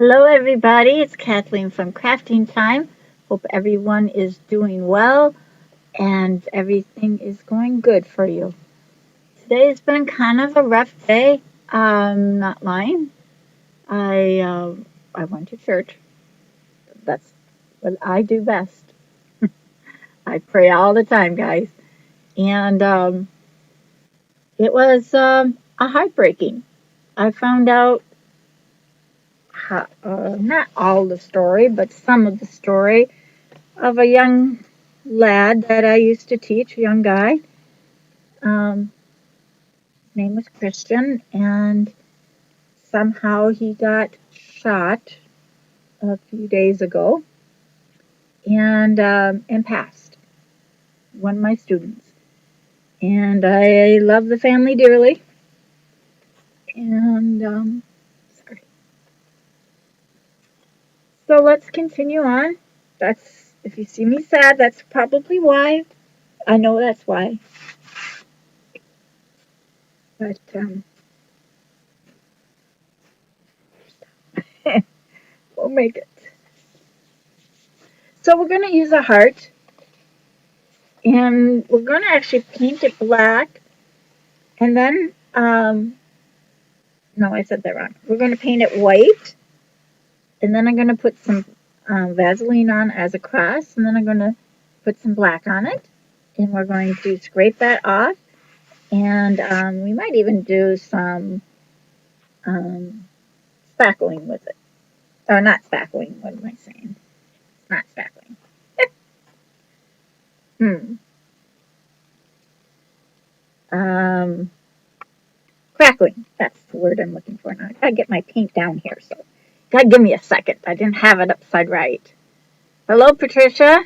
Hello, everybody. It's Kathleen from Crafting Time. Hope everyone is doing well and everything is going good for you. Today's been kind of a rough day. Not lying. I went to church. That's what I do best. I pray all the time, guys, and it was a heartbreaking. I found out not all the story, but some of the story of a young lad that I used to teach, a young guy. Um, his name was Christian, and somehow he got shot a few days ago and passed. One of my students, and I love the family dearly. And sorry. So let's continue on. That's if you see me sad, that's probably why. I know that's why, but we'll make it. So we're going to use a heart, and we're going to actually paint it black, and then, no, I said that wrong. We're going to paint it white, and then I'm going to put some Vaseline on as a cross, and then I'm going to put some black on it, and we're going to scrape that off, and we might even do some um, spackling with it. Or not spackling, what am I saying? Not spackling. Hmm. Um, Crackling. That's the word I'm looking for now. I gotta get my paint down here, so gotta give me a second. I didn't have it upside right. Hello, Patricia.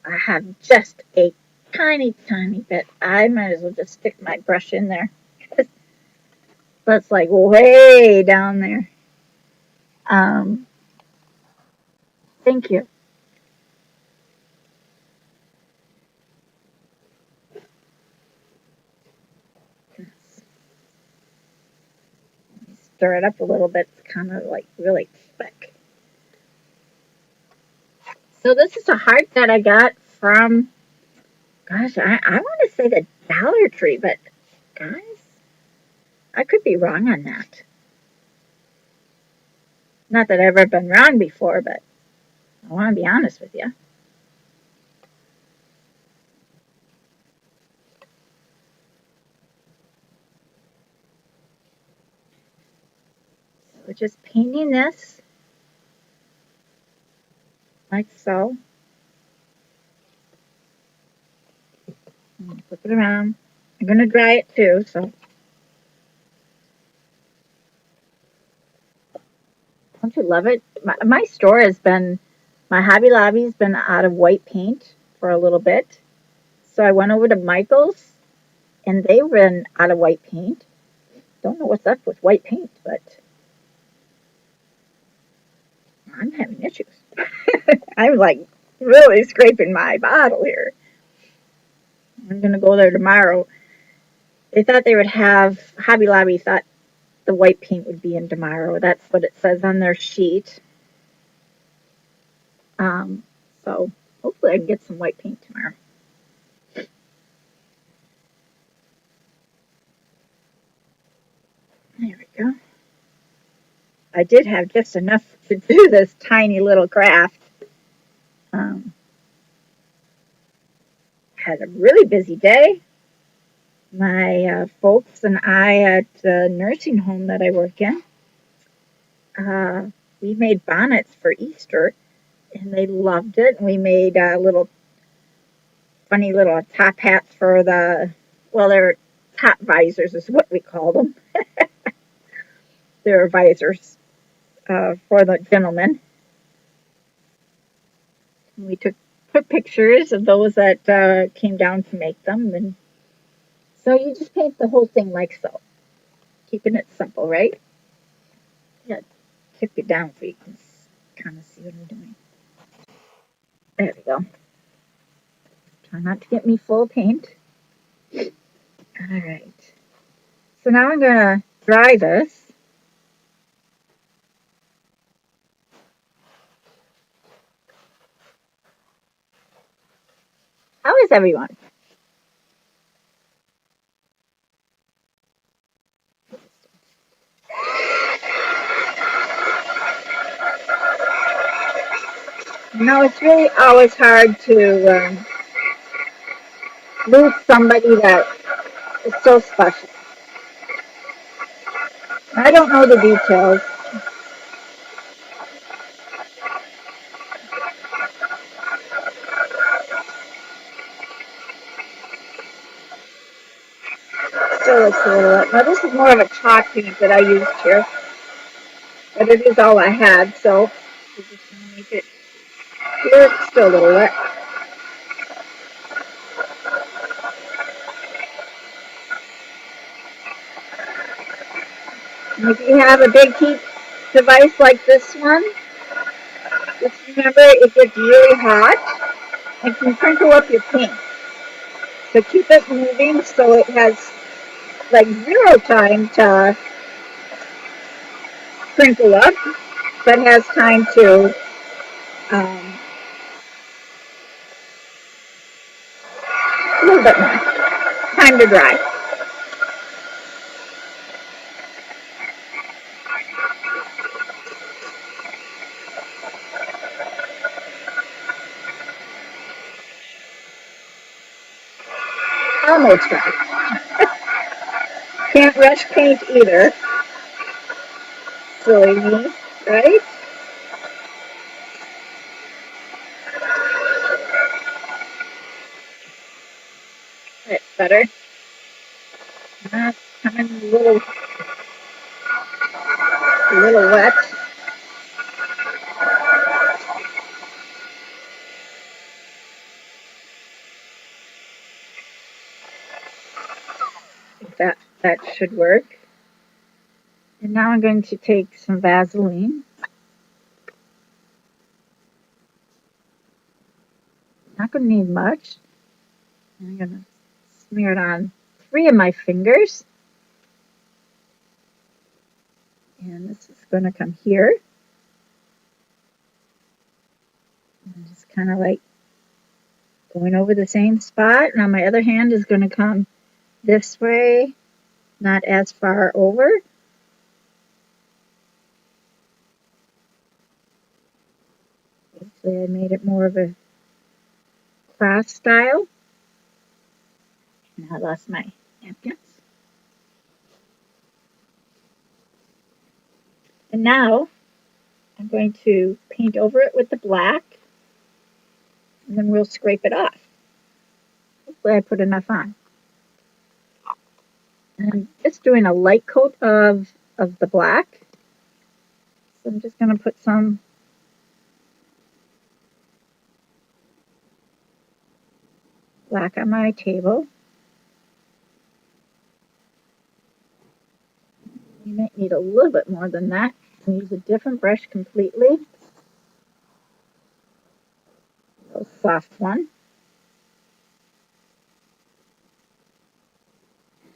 I have just a tiny, tiny bit. I might as well just stick my brush in there. That's like way down there. Um, thank you. Stir it up a little bit. It's kind of like really thick. So this is a heart that I got from, gosh, I want to say the Dollar Tree, but guys, I could be wrong on that. Not that I've ever been wrong before, but I want to be honest with you. So just painting this like so. Flip it around. I'm going to dry it too, so don't you love it? My store has been, my Hobby Lobby's been out of white paint for a little bit. So I went over to Michael's and they ran out of white paint. Don't know what's up with white paint, but I'm having issues. I'm like really scraping my bottle here. I'm going to go there tomorrow. They thought they would have, Hobby Lobby thought the white paint would be in tomorrow. That's what it says on their sheet. Um, so hopefully I can get some white paint tomorrow. There we go. I did have just enough to do this tiny little craft. Um, had a really busy day. My folks and I at the nursing home that I work in, uh, we made bonnets for Easter, and they loved it. And we made little funny little top hats for the, well, they're top visors is what we call them. They're visors for the gentlemen. We took pictures of those that came down to make them, and so you just paint the whole thing like so, keeping it simple, right? Yeah, tip it down so you can kind of see what I'm doing. There we go. Try not to get me full of paint. All right. So now I'm going to dry this. How is everyone? No, it's really always hard to lose somebody that is so special. I don't know the details. Still looks a little wet. Now this is more of a chalk paint that I used here, but it is all I had, so we're just going to make it clear. It's still a little wet. And if you have a big heat device like this one, just remember it gets really hot and can crinkle up your paint. So keep it moving so it has like zero time to crinkle up, but has time to a little bit more time to dry. Almost dry. Can't rush paint either. Silly me, right? That's better. That's coming a little wet. I think that should work. And now I'm going to take some Vaseline. Not going to need much. And I'm going to smear it on 3 of my fingers. And this is going to come here. And just kind of like going over the same spot. Now my other hand is going to come this way, not as far over. Hopefully I made it more of a cross style. Now I lost my napkins. And now I'm going to paint over it with the black, and then we'll scrape it off. Hopefully I put enough on. And I'm just doing a light coat of the black. So I'm just going to put some black on my table. You might need a little bit more than that. And use a different brush completely. A soft one.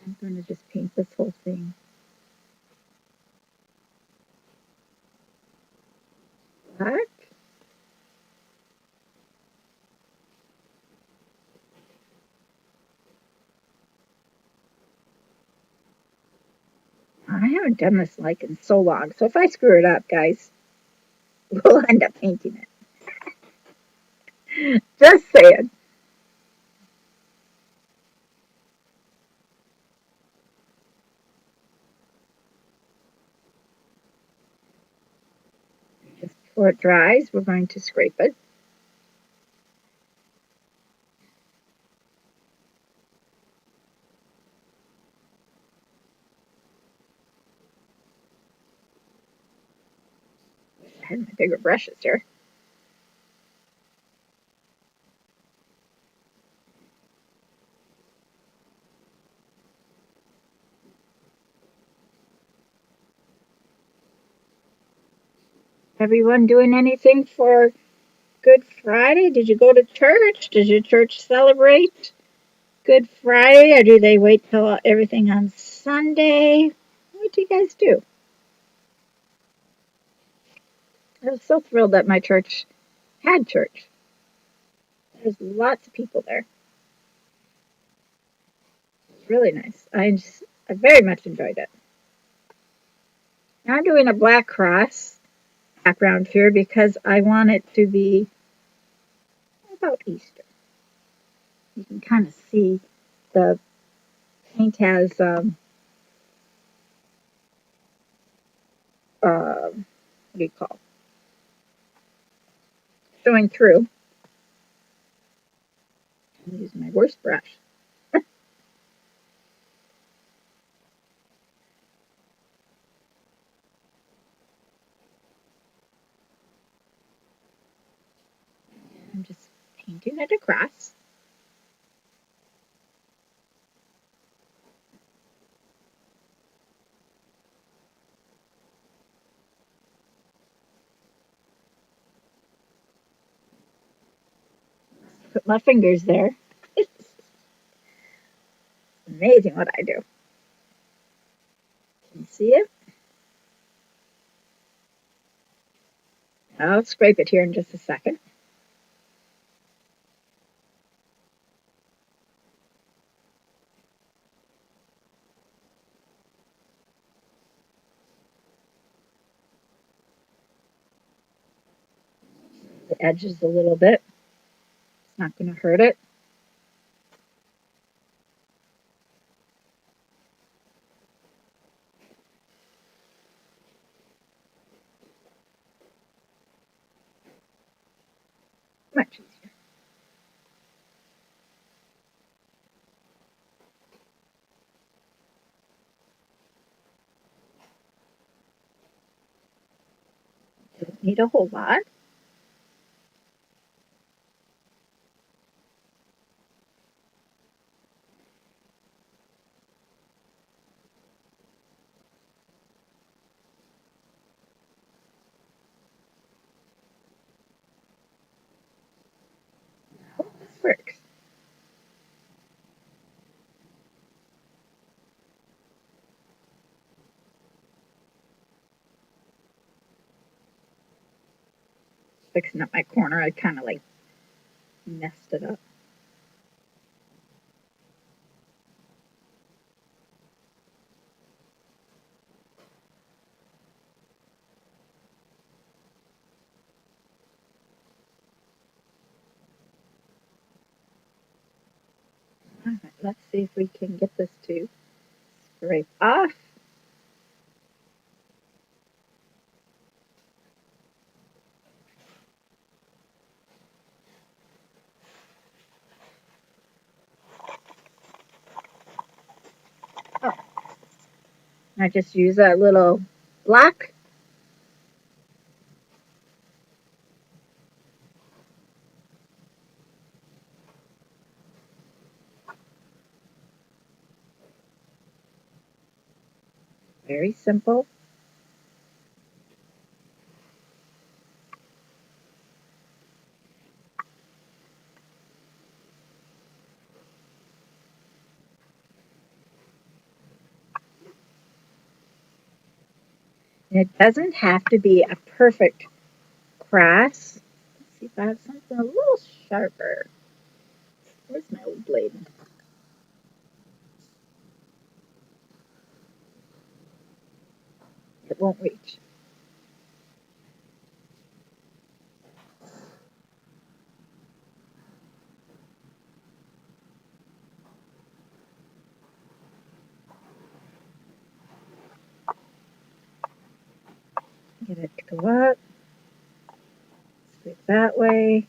I'm going to just paint this whole thing black. I haven't done this like in so long, so if I screw it up, guys, we'll end up painting it. Just saying. Just before it dries, we're going to scrape it. I had my bigger brushes here. Everyone doing anything for Good Friday? Did you go to church? Did your church celebrate Good Friday, or do they wait till everything on Sunday. What did you guys do? I was so thrilled that my church had church. There's lots of people there. It's really nice. I very much enjoyed it. Now I'm doing a black cross background here because I want it to be about Easter. You can kind of see the paint has what do you call showing through. I'm using my worst brush. I'm just painting it across. Put my fingers there. It's amazing what I do. Can you see it? I'll scrape it here in just a second. The edges a little bit. It's not going to hurt it. Much easier. Don't need a whole lot. I hope this works. Fixing up my corner, I kind of like messed it up. All right, let's see if we can get this to scrape off. Oh, I just use a little block. Very simple. And it doesn't have to be a perfect cross. Let's see if I have something a little sharper. Where's my old blade? It won't reach. Get it to go up. Scrape that way.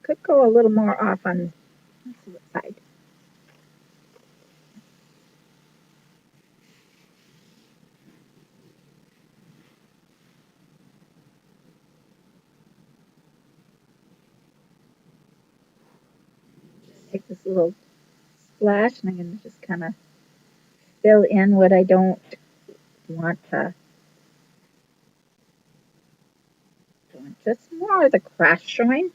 Could go a little more off on, let's see what side. Take this little splash and I'm going to just kind of fill in what I don't want to. Just more of the crash showing.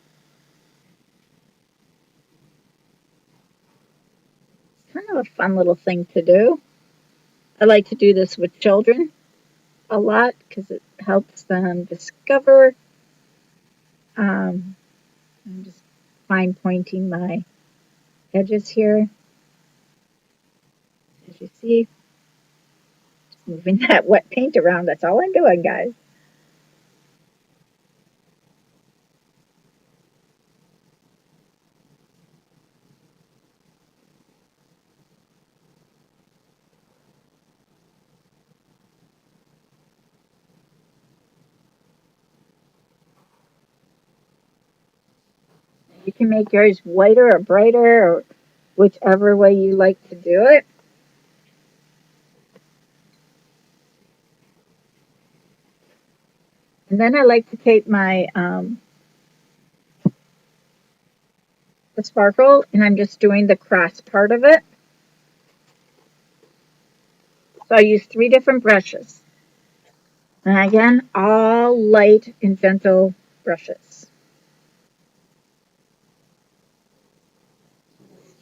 It's kind of a fun little thing to do. I like to do this with children a lot because it helps them discover. I'm just fine pointing my edges here. As you see, just moving that wet paint around. That's all I'm doing, guys. You can make yours whiter or brighter or whichever way you like to do it. And then I like to take my the sparkle and I'm just doing the cross part of it. So I use 3 different brushes. And again, all light and gentle brushes.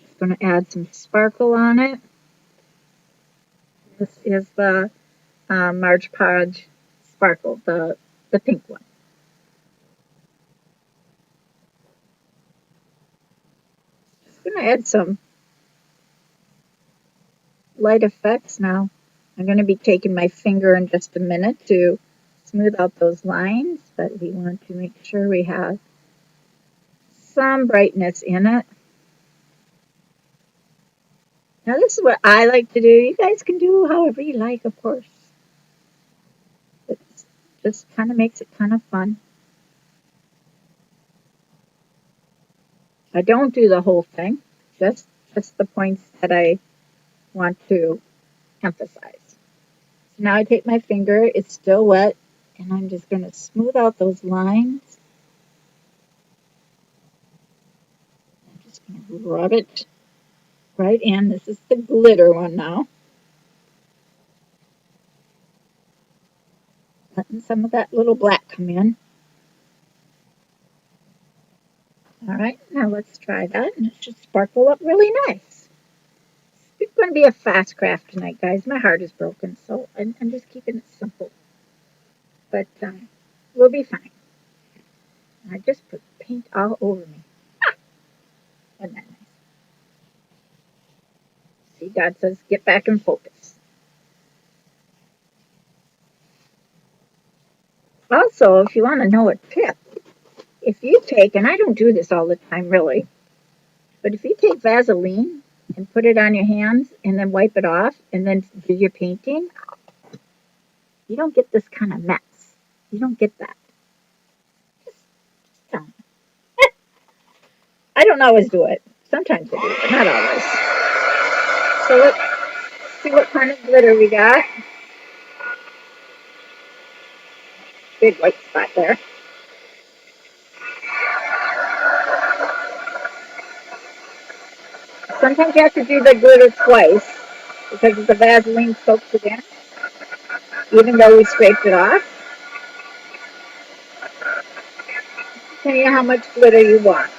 Just going to add some sparkle on it. This is the Marge Podge sparkle, the pink one. Just going to add some light effects now. I'm going to be taking my finger in just a minute to smooth out those lines, but we want to make sure we have some brightness in it. Now this is what I like to do. You guys can do however you like, of course. It just kind of makes it kind of fun. I don't do the whole thing, just the points that I want to emphasize. So now I take my finger, it's still wet, and I'm just going to smooth out those lines. I'm just going to rub it right in. This is the glitter one now. Letting some of that little black come in. All right, now let's try that, and it should sparkle up really nice. It's going to be a fast craft tonight, guys. My heart is broken, so I'm just keeping it simple. But we'll be fine. I just put paint all over me. Isn't that nice? See, God says, get back in focus. Also, if you want to know a tip, if you take, and I don't do this all the time really, but if you take Vaseline and put it on your hands and then wipe it off and then do your painting, you don't get this kind of mess. You don't get that. Just I don't always do it. Sometimes I do, but not always. So let's see what kind of glitter we got. Big white spot there. Sometimes you have to do the glitter twice because the Vaseline soaks it in, even though we scraped it off. Depending on how much glitter you want.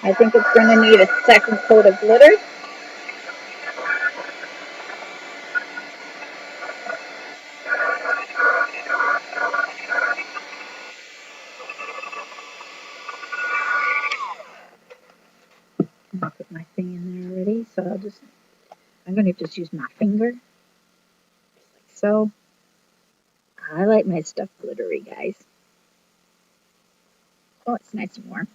I think it's going to need a second coat of glitter. I'll put my thing in there already, so I'm going to just use my finger, just like so. I like my stuff glittery, guys. Oh, it's nice and warm.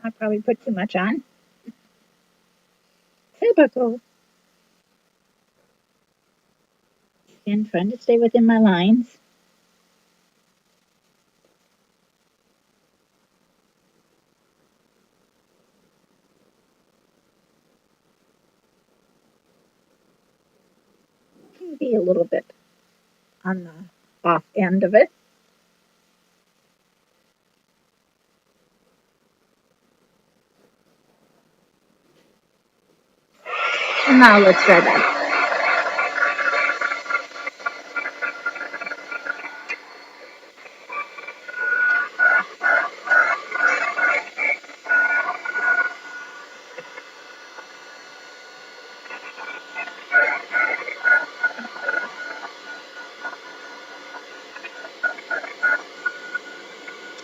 I probably put too much on. Typical. Again, trying to stay within my lines. Can be a little bit on the off end of it. And now let's try that.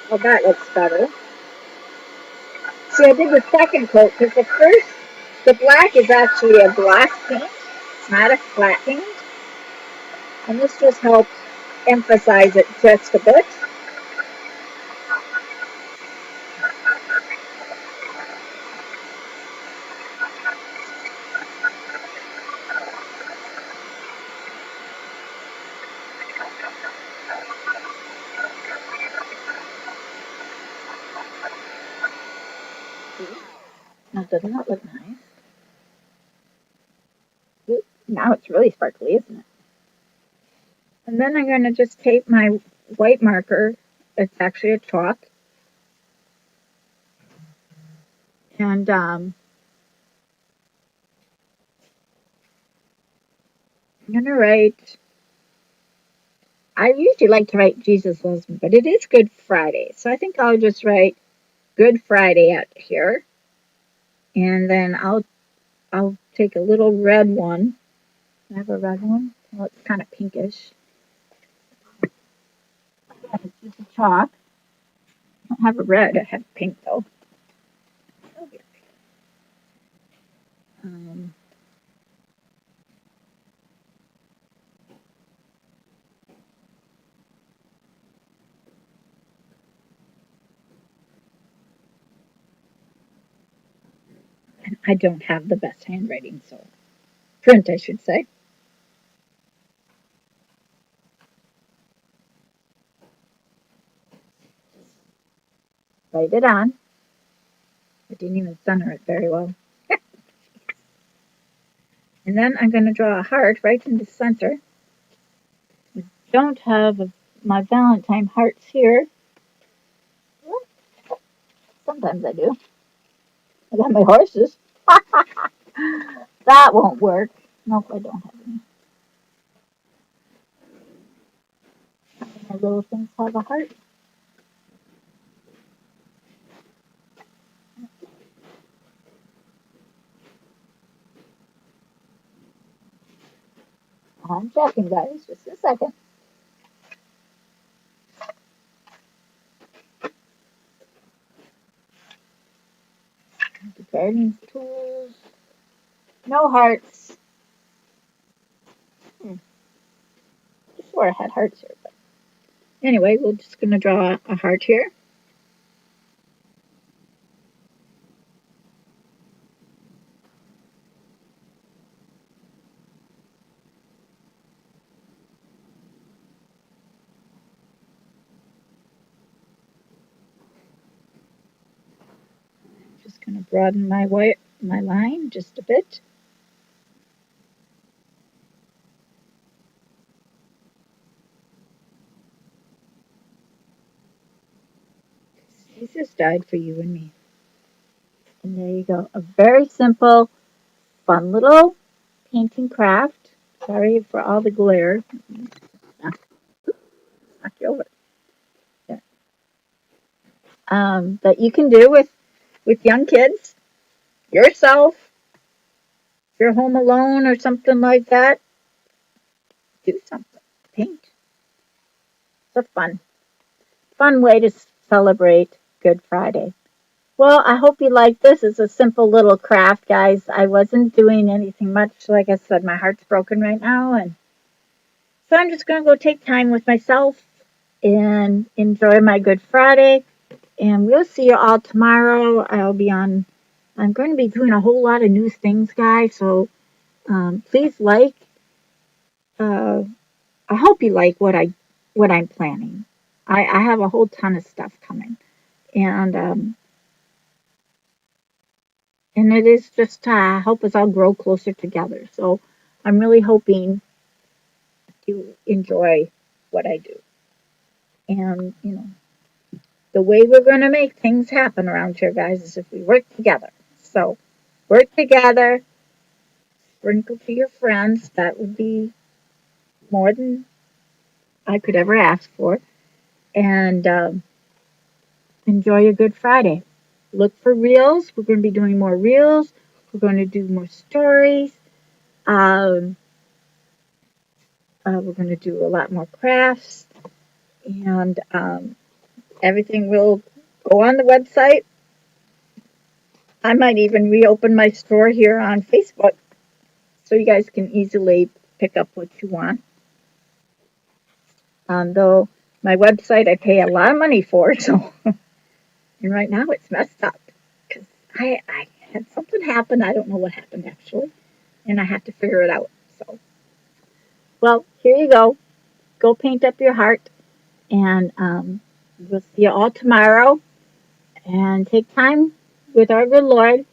Well, that looks better. See, I did the second coat because the black is actually a glass paint. It's not a flat paint. And this just helps emphasize it just a bit. Now, doesn't that look nice? Ooh, now it's really sparkly, isn't it? And then I'm going to just take my white marker. It's actually a chalk. And I'm going to write, I usually like to write Jesus Loves Me, but it is Good Friday. So I think I'll just write Good Friday out here. And then I'll take a little red one. I have a red one. Well, it's kind of pinkish. It's just a chalk. I don't have a red. I have pink though. Um, and I don't have the best handwriting, so print, I should say. Write it on. I didn't even center it very well. And then I'm going to draw a heart right in the center. I don't have my Valentine hearts here. Sometimes I do. I got my horses. That won't work. Nope, I don't have any. My little things have a heart. I'm checking, guys. Just a second. The gardening tools. No hearts. I swore I had hearts here, but anyway, we're just going to draw a heart here. Just going to broaden my line just a bit. Jesus died for you and me. And there you go. A very simple, fun little painting craft. Sorry for all the glare. Knock you over. There. That you can do with young kids, yourself, if you're home alone or something like that. Do something. Paint. It's a fun way to celebrate Good Friday. Well, I hope you like this. It's a simple little craft, guys. I wasn't doing anything much. Like I said, my heart's broken right now, and so I'm just going to go take time with myself and enjoy my Good Friday. And we'll see you all tomorrow. I'm going to be doing a whole lot of new things, guys. So please like, uh, I hope you like what I'm planning. I have a whole ton of stuff coming, and it is just to help us all grow closer together. So I'm really hoping you enjoy what I do, and the way we're going to make things happen around here, guys, is if we work together. So work together, sprinkle to your friends. That would be more than I could ever ask for, and enjoy your Good Friday. Look for reels. We're going to be doing more reels. We're going to do more stories. Um, we're going to do a lot more crafts, and everything will go on the website. I might even reopen my store here on Facebook so you guys can easily pick up what you want. Though my website I pay a lot of money for, so and right now it's messed up because I had something happen. I don't know what happened actually, and I have to figure it out. So, well, here you go. Go paint up your heart, and we'll see you all tomorrow. And take time with our good Lord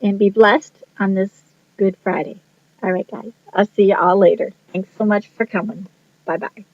and be blessed on this Good Friday. All right, guys. I'll see you all later. Thanks so much for coming. Bye bye.